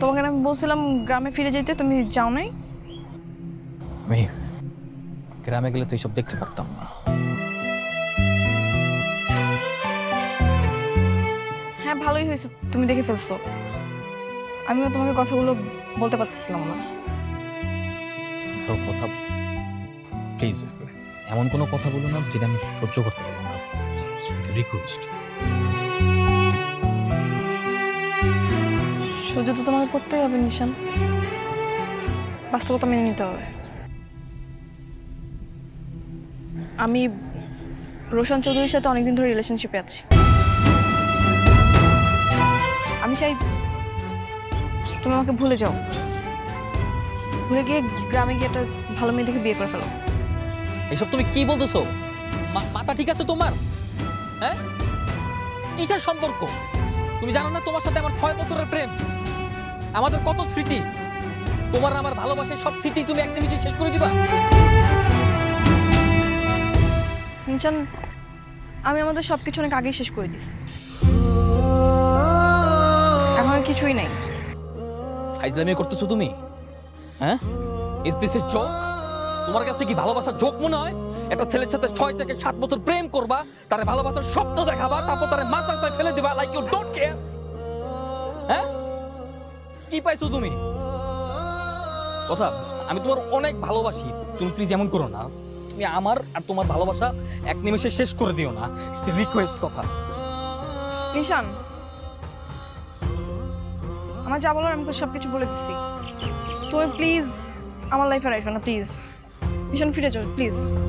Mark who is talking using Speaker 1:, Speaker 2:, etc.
Speaker 1: তোমাকে আমি বলছিলাম গ্রামে ফিরে যেতে, তুমি যাও নাই।
Speaker 2: আমি গ্রামে গেলে তো এইসব দেখতে পারতাম না।
Speaker 1: হ্যাঁ, ভালোই হয়েছে তুমি দেখে ফেলছো। আমিও তোমাকে কথাগুলো বলতে পারতেছিলাম না।
Speaker 2: কথা প্লিজ এমন কোনো কথা বলো না যেটা আমি সহ্য করতে পারবো না। রিকোয়েস্ট।
Speaker 1: সহ্য তো তোমাকে করতেই হবে নিশান, বাস্তবতা মেনে নিতে হবে। আমি রোশন চৌধুরীর সাথে অনেকদিন ধরে রিলেশনশিপে আছি। আমি চাই তুমি আমাকে ভুলে যাও, ভুলে গিয়ে গ্রামে গিয়ে একটা ভালো মেয়ে দেখে বিয়ে করে ফেলো।
Speaker 2: এইসব তুমি কি বলতেছো? মাথা ঠিক আছে তোমার? হ্যাঁ, কিসের সম্পর্ক? তুমি জানো না তোমার সাথে আমার 6 বছরের প্রেম, আমাদের কত স্মৃতি। তোমার আমার ভালোবাসার সব স্মৃতি তুমি একটা মিশে শেষ করে দিবা?
Speaker 1: নিশান, আমি আমাদের সবকিছু অনেক আগেই শেষ করে দিছি, এখন আর কিছুই নাই।
Speaker 2: ফাইজলামি করতেছো তুমি? হ্যাঁ, ইজ দিস এ জোক? তোমার কাছে কি ভালোবাসার জোক মনে হয়? একটা ছেলের সাথে 6 থেকে 7 বছর প্রেম করবা, তারে ভালোবাসার স্বপ্ন দেখাবা, তারপর তারে মাথায় ফেলে দিবা লাইক ইউ ডোন্ট কেয়ার। হ্যাঁ, কি পাইছো তুমি? কথা, আমি তোমার অনেক ভালোবাসি, তুমি প্লিজ এমন করো না। তুমি আমার আর তোমার ভালোবাসা এক নিমেষে শেষ করে দিও না। ইটস এ রিকোয়েস্ট কথা।
Speaker 1: নিশান, আমার যা বলার আমি তো সবকিছু বলে দিচ্ছি। তুমি প্লিজ আমার লাইফে আসো না, প্লিজ। নিশান, ফিরে যাও প্লিজ।